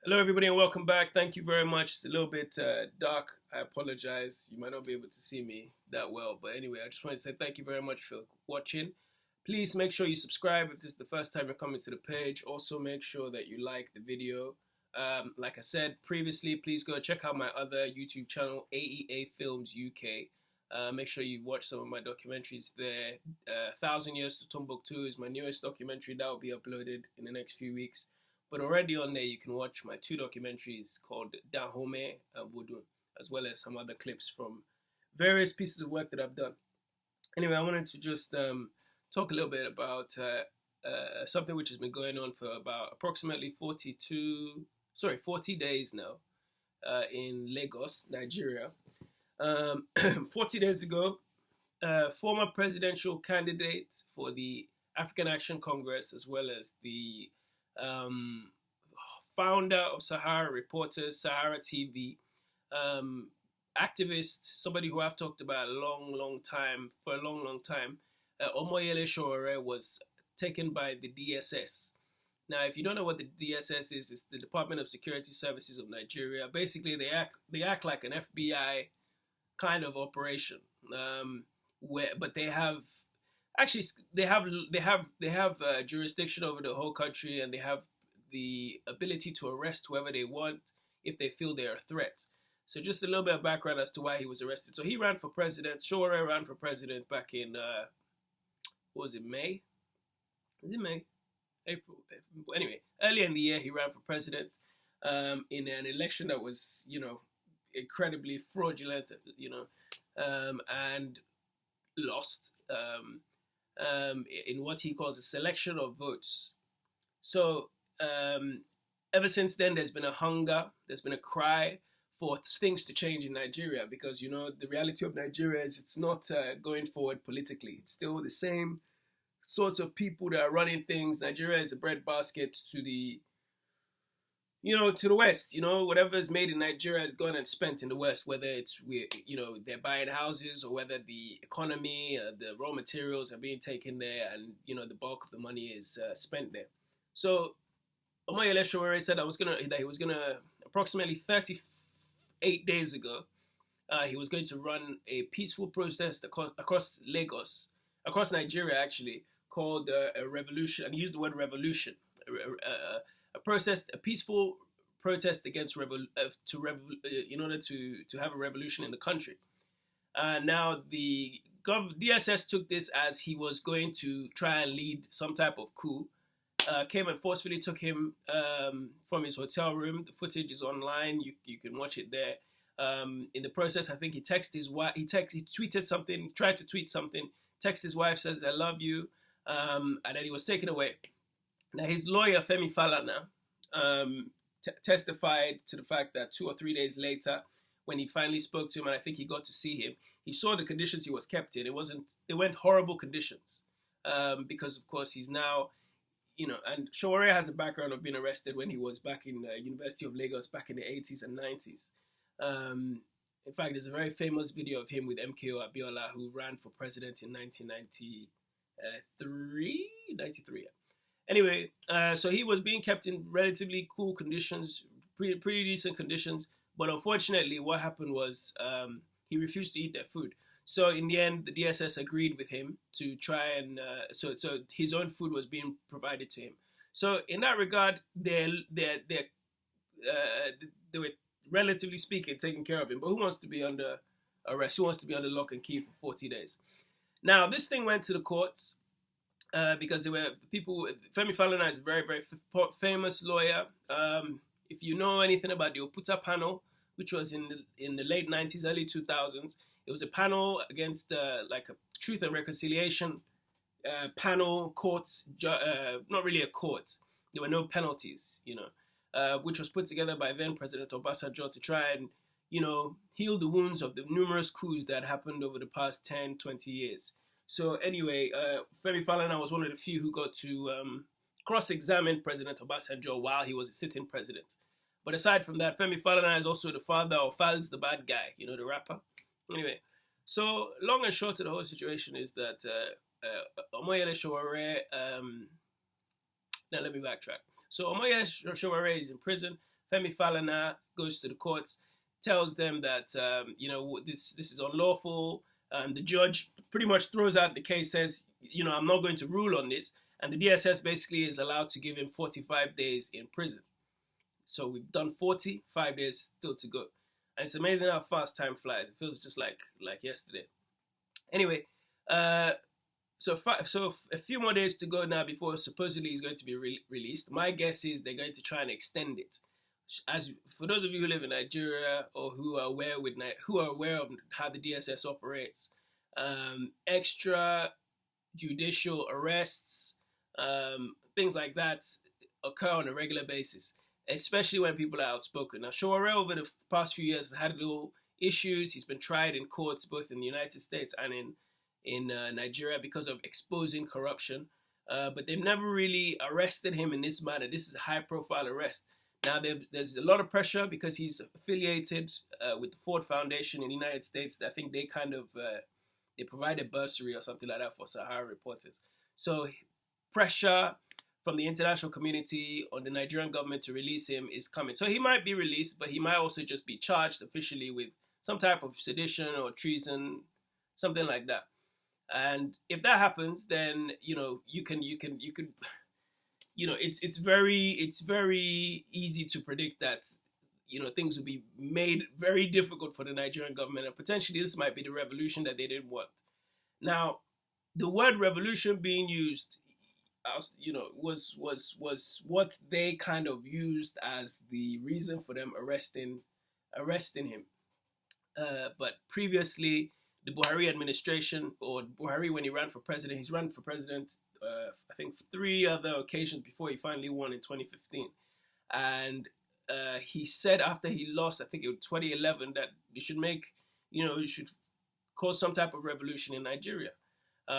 Hello, everybody, and welcome back. Thank you very much. It's a little bit dark. I apologize. You might not be able to see me that well. But anyway, I just wanted to say thank you very much for watching. Please make sure you subscribe if this is the first time you're coming to the page. Also, make sure that you like the video. Like I said previously, please go check out my other YouTube channel, AEA Films UK. Make sure you watch some of my documentaries there. 1,000 Years to Timbuktu is my newest documentary that will be uploaded in the next few weeks. But already on there, you can watch my two documentaries called Dahome and Voodoo, as well as some other clips from various pieces of work that I've done. Anyway, I wanted to just talk a little bit about something which has been going on for about approximately 40 days now in Lagos, Nigeria. 40 days ago, former presidential candidate for the African Action Congress, as well as the founder of Sahara Reporters, Sahara TV, activist, somebody who I've talked about a long time, Omoyele Sowore was taken by the DSS. Now, if you don't know what the DSS is, it's the Department of Security Services of Nigeria. Basically, they act like an FBI kind of operation, but they have jurisdiction over the whole country, and they have the ability to arrest whoever they want if they feel they're a threat. So just a little bit of background as to why he was arrested. So he ran for president. Sowore ran for president back in what was it, May? Was it May? April? Anyway, earlier in the year he ran for president in an election that was, incredibly fraudulent, and lost. In what he calls a selection of votes. So ever since then, there's been a hunger, there's been a cry for things to change in Nigeria, because the reality of Nigeria is it's not going forward politically. It's still the same sorts of people that are running things. Nigeria is a breadbasket to the West. Whatever is made in Nigeria is gone and spent in the West, whether it's, they're buying houses, or whether the economy, the raw materials are being taken there, and, the bulk of the money is spent there. So Omoyele Sowore said that he was gonna approximately 38 days ago, he was going to run a peaceful protest across Lagos, across Nigeria actually, called a revolution, and he used the word revolution, a peaceful protest against in order to have a revolution in the country. Now the DSS took this as he was going to try and lead some type of coup. Came and forcefully took him from his hotel room. The footage is online. You can watch it there. In the process, I think he texted his wife. He tweeted something. Tried to tweet something. Texted his wife, says "I love you," and then he was taken away. Now his lawyer Femi Falana testified to the fact that 2 or 3 days later, when he finally spoke to him, and I think he got to see him, he saw the conditions he was kept in. They weren't horrible conditions, because of course he's now, and Sowore has a background of being arrested when he was back in the University of Lagos back in the 80s and 90s. In fact, there's a very famous video of him with MKO Abiola, who ran for president in 1993. Anyway, so he was being kept in relatively cool conditions, pretty decent conditions. But unfortunately, what happened was he refused to eat their food. So in the end, the DSS agreed with him to try and so his own food was being provided to him. So in that regard, they were, relatively speaking, taking care of him. But who wants to be under arrest? Who wants to be under lock and key for 40 days? Now this thing went to the courts. Because there were people. Femi Falana is a very, very famous lawyer. If you know anything about the Oputa panel, which was in the late 90s, early 2000s, it was a panel against like a truth and reconciliation panel, courts, not really a court. There were no penalties, which was put together by then President Obasanjo to try and, heal the wounds of the numerous coups that happened over the past 10, 20 years. So anyway, Femi Falana was one of the few who got to cross-examine President Obasanjo while he was a sitting president. But aside from that, Femi Falana is also the father of Falz the Bad Guy, the rapper. Anyway, so long and short of the whole situation is that Omoyele Sowore, now let me backtrack. So Omoyele Sowore is in prison Femi Falana goes to the courts, tells them that this is unlawful. The judge pretty much throws out the case, says, I'm not going to rule on this, and the DSS basically is allowed to give him 45 days in prison. So we've done 40, 5 days still to go. And it's amazing how fast time flies. It feels just like yesterday. Anyway, so a few more days to go now before supposedly he's going to be released. My guess is they're going to try and extend it. As for those of you who live in Nigeria or who are aware of how the DSS operates, extra judicial arrests, things like that occur on a regular basis, especially when people are outspoken. Now, Sowore over the past few years has had little issues. He's been tried in courts both in the United States and in Nigeria because of exposing corruption, but they've never really arrested him in this manner. This is a high-profile arrest. Now, there's a lot of pressure because he's affiliated with the Ford Foundation in the United States. I think they they provide a bursary or something like that for Sahara reporters. So pressure from the international community on the Nigerian government to release him is coming. So he might be released, but he might also just be charged officially with some type of sedition or treason, something like that. And if that happens, then it's very easy to predict that things will be made very difficult for the Nigerian government, and potentially this might be the revolution that they didn't want. Now, the word revolution being used, was what they kind of used as the reason for them arresting him. But previously, the Buhari administration, or Buhari when he ran for president, he's run for president, I think 3 other occasions before he finally won in 2015. And he said after he lost, I think it was 2011, that he should cause some type of revolution in Nigeria.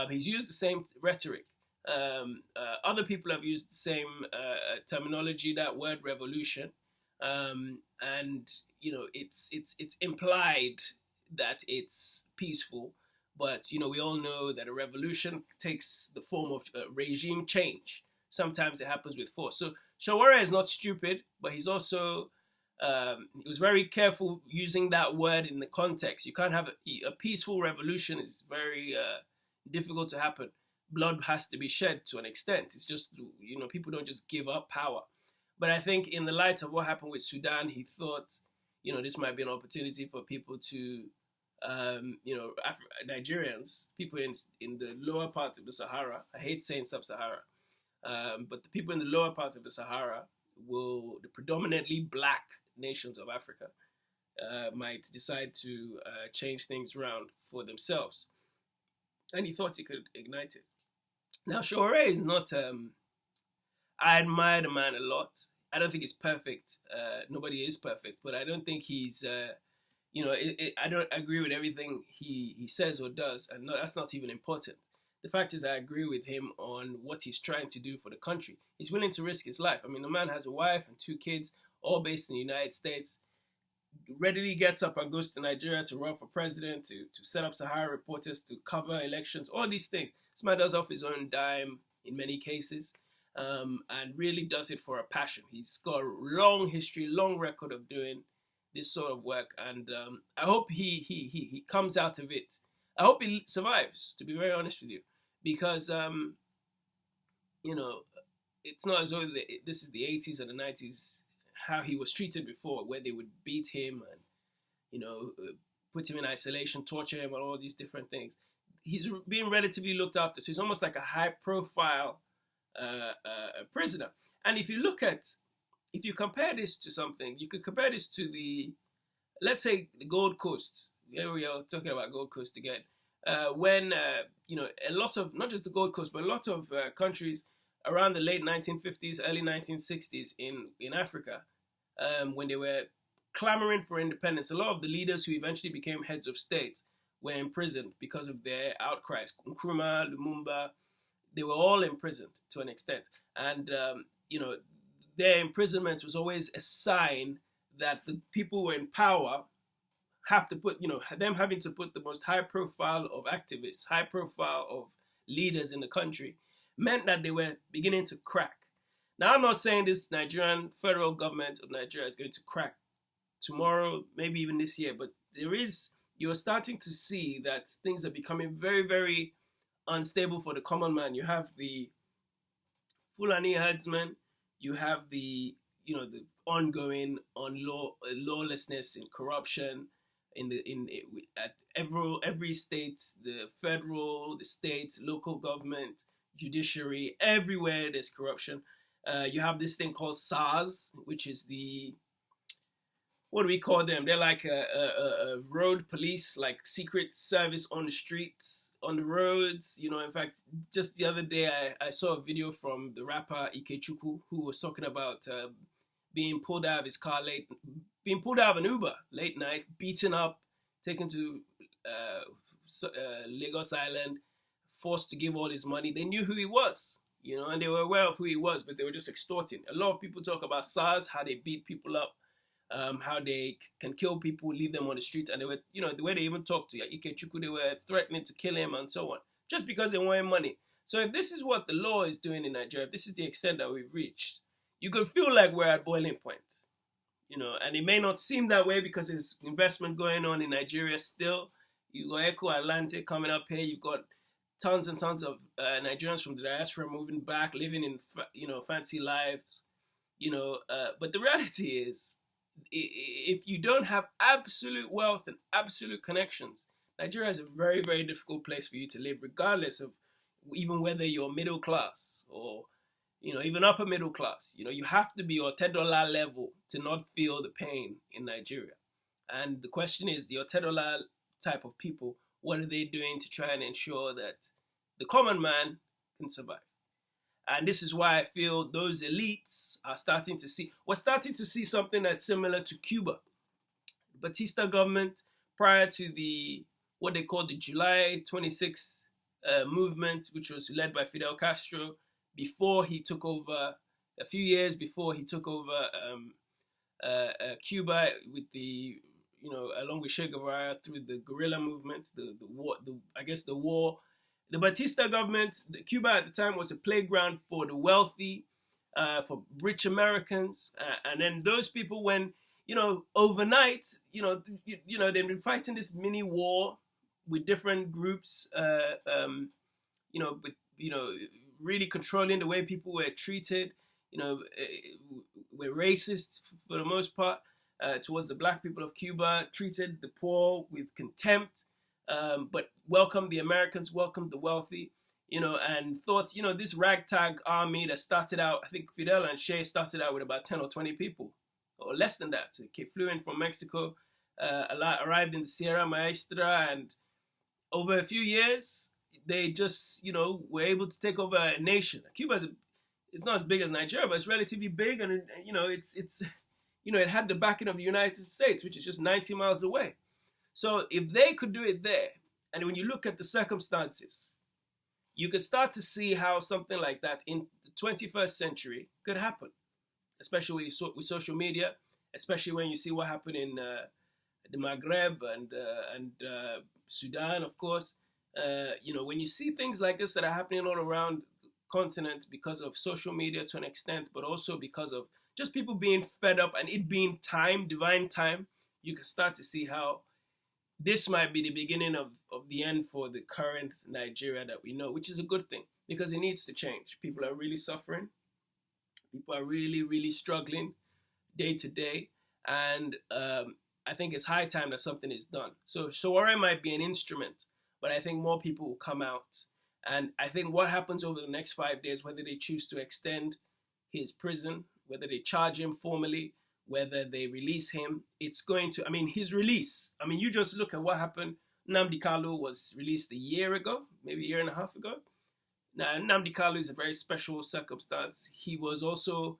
He's used the same rhetoric. Other people have used the same terminology, that word revolution, and it's implied that it's peaceful, but we all know that a revolution takes the form of regime change. Sometimes it happens with force. So Sowore is not stupid, but he's also he was very careful using that word in the context. You can't have a peaceful revolution. Is very difficult to happen. Blood has to be shed to an extent. It's just, people don't just give up power. But I think in the light of what happened with Sudan, he thought, this might be an opportunity for people to, Nigerians, people in the lower part of the Sahara, I hate saying sub-Sahara, but the people in the lower part of the Sahara the predominantly black nations of Africa, might decide to change things around for themselves. And he thought he could ignite it. Now, Sowore is not, I admire the man a lot. I don't think he's perfect. Nobody is perfect, but I don't think he's, I don't agree with everything he says or does, and that's not even important. The fact is, I agree with him on what he's trying to do for the country. He's willing to risk his life. I mean, the man has a wife and 2 kids, all based in the United States. Readily gets up and goes to Nigeria to run for president, to set up Sahara reporters, to cover elections, all these things. This man does off his own dime in many cases, and really does it for a passion. He's got a long history, long record of doing this sort of work, and I hope he comes out of it. I hope he survives, to be very honest with you, because it's not as though this is the 80s or the 90s, how he was treated before, where they would beat him and put him in isolation, torture him, and all these different things. He's being relatively looked after, so he's almost like a high-profile prisoner. And if you compare this to something, you could compare this to let's say the Gold Coast. Here we are talking about Gold Coast again. When a lot of, not just the Gold Coast, but a lot of countries around the late 1950s, early 1960s in Africa, when they were clamoring for independence, a lot of the leaders who eventually became heads of state were imprisoned because of their outcries. Nkrumah, Lumumba, they were all imprisoned to an extent. And, their imprisonment was always a sign that the people who were in power have to put, them having to put the most high profile of activists, high profile of leaders in the country, meant that they were beginning to crack. Now, I'm not saying this Nigerian federal government of Nigeria is going to crack tomorrow, maybe even this year, but you're starting to see that things are becoming very, very unstable for the common man. You have the Fulani herdsmen, you have the ongoing lawlessness and corruption at every state, the federal, the state, local government, judiciary, everywhere there's corruption. You have this thing called SARS, which is what do we call them? They're like a road police, like secret service on the streets, on the roads. In fact, just the other day, I saw a video from the rapper Ikechukwu, who was talking about being pulled out of his car being pulled out of an Uber late night, beaten up, taken to Lagos Island, forced to give all his money. They knew who he was, and they were aware of who he was, but they were just extorting. A lot of people talk about SARS, how they beat people up, how they can kill people, leave them on the street, and they were, the way they even talked to Ikechukwu, they were threatening to kill him and so on, just because they wanted money. So if this is what the law is doing in Nigeria, if this is the extent that we've reached, you could feel like we're at boiling point, and it may not seem that way because there's investment going on in Nigeria still. You got Echo Atlantic coming up here. You've got tons and tons of Nigerians from the diaspora moving back, living in fancy lives, but the reality is, if you don't have absolute wealth and absolute connections, Nigeria is a very, very difficult place for you to live, regardless of even whether you're middle class or even upper middle class. You have to be $10 level to not feel the pain in Nigeria. And the question is, the $10 type of people, what are they doing to try and ensure that the common man can survive? And this is why I feel those elites are we're starting to see something that's similar to Cuba. The Batista government, prior to what they called the July 26th movement, which was led by Fidel Castro, before he took over, a few years before he took over Cuba with along with Che Guevara through the guerrilla movement, the war. The Batista government, Cuba at the time was a playground for the wealthy, for rich Americans, and then those people, when overnight, they've been fighting this mini war with different groups, really controlling the way people were treated. Were racist for the most part towards the black people of Cuba, treated the poor with contempt. But welcomed the Americans, welcomed the wealthy, and thought, this ragtag army that started out, I think Fidel and Che started out with about 10 or 20 people, or less than that. They flew in from Mexico, arrived in the Sierra Maestra, and over a few years, they just, were able to take over a nation. Cuba it's not as big as Nigeria, but it's relatively big, and it had the backing of the United States, which is just 90 miles away. So if they could do it there, and when you look at the circumstances, you could start to see how something like that in the 21st century could happen, especially with social media, especially when you see what happened in the Maghreb and Sudan, of course. When you see things like this that are happening all around the continent because of social media to an extent, but also because of just people being fed up and it being time, divine time, you can start to see how this might be the beginning of the end for the current Nigeria that we know, which is a good thing because it needs to change. People are really suffering. People are really, really struggling day to day. And I think it's high time that something is done. So Sowore might be an instrument, but I think more people will come out. And I think what happens over the next 5 days, whether they choose to extend his prison, whether they charge him formally, whether they release him, his release. You just look at what happened. Nnamdi Kanu was released a year ago, maybe a year and a half ago. Now, Nnamdi Kanu is a very special circumstance. He was also,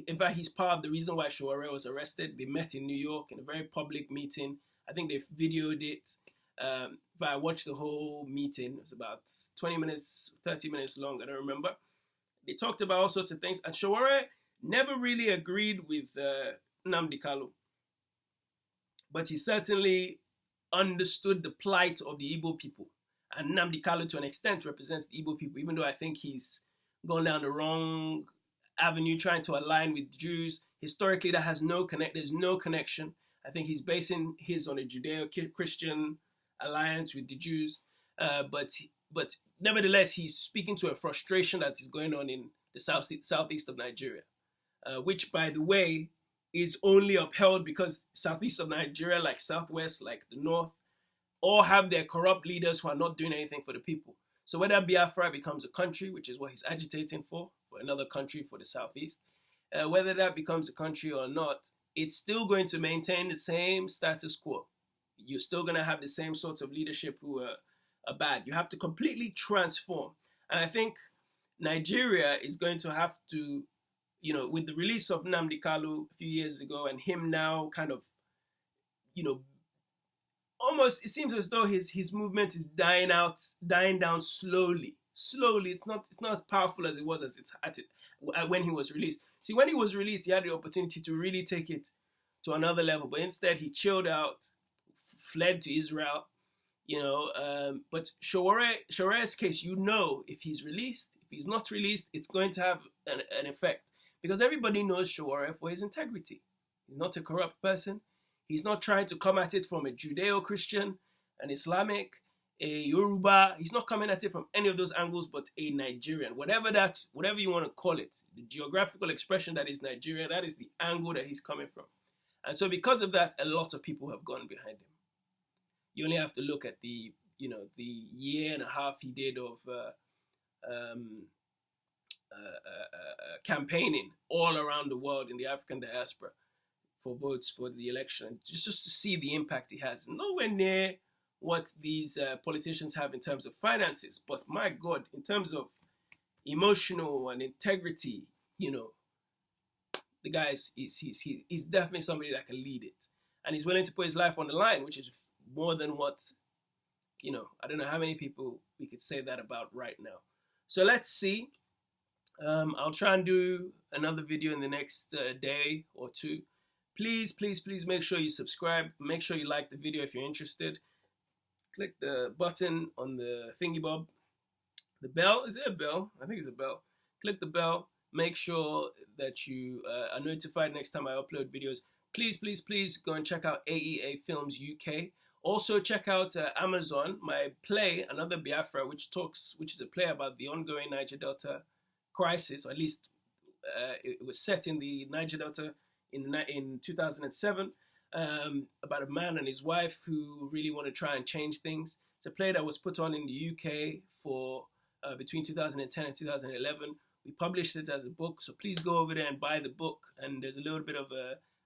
in fact, he's part of the reason why Sowore was arrested. They met in New York in a very public meeting. I think they videoed it. But I watched the whole meeting. It was about 20 minutes, 30 minutes long. I don't remember. They talked about all sorts of things. And Sowore never really agreed with Nnamdi Kanu. But he certainly understood the plight of the Igbo people. And Nnamdi Kanu, to an extent, represents the Igbo people, even though I think he's gone down the wrong avenue, trying to align with Jews. Historically, that has no connect. There's no connection. I think he's basing his on a Judeo-Christian alliance with the Jews. But nevertheless, he's speaking to a frustration that is going on in the southeast of Nigeria, which, by the way, is only upheld because southeast of Nigeria, like southwest, like the north, all have their corrupt leaders who are not doing anything for the people. So whether Biafra becomes a country, which is what he's agitating for another country for the southeast, whether that becomes a country or not, it's still going to maintain the same status quo. You're still going to have the same sorts of leadership who are bad. You have to completely transform. And I think Nigeria is going to have to, with the release of Nnamdi Kanu a few years ago and him now kind of, almost, it seems as though his movement is dying down slowly. It's not as powerful as it was when he was released. See, when he was released, he had the opportunity to really take it to another level, but instead he chilled out, fled to Israel, but Sowore's case, if he's released, if he's not released, it's going to have an effect, because everybody knows Sowore for his integrity. He's not a corrupt person. He's not trying to come at it from a Judeo-Christian, an Islamic, a Yoruba. He's not coming at it from any of those angles, but a Nigerian. Whatever you want to call it, the geographical expression that is Nigeria, that is the angle that he's coming from. And so because of that, a lot of people have gone behind him. You only have to look at the year and a half he did of campaigning all around the world in the African diaspora for votes for the election, just to see the impact he has. Nowhere near what these politicians have in terms of finances, but my God, in terms of emotional and integrity, the guy he's definitely somebody that can lead it, and he's willing to put his life on the line, which is more than what, I don't know how many people we could say that about right now. So let's see. I'll try and do another video in the next day or two. Please make sure you subscribe. Make sure you like the video if you're interested. Click the button on the thingy bob. The bell, is it a bell? I think it's a bell. Click the bell. Make sure that you are notified next time I upload videos. Please go and check out AEA Films UK. Also check out Amazon, my play, Another Biafra, which is a play about the ongoing Niger Delta crisis, or at least it was set in the Niger Delta in 2007, about a man and his wife who really want to try and change things. It's a play that was put on in the UK for between 2010 and 2011. We published it as a book, so please go over there and buy the book. And there's a little bit of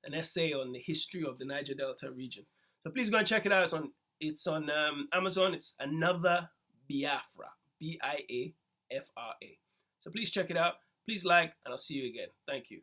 an essay on the history of the Niger Delta region. So please go and check it out. It's on Amazon. It's Another Biafra, Biafra. So please check it out. Please like, and I'll see you again. Thank you.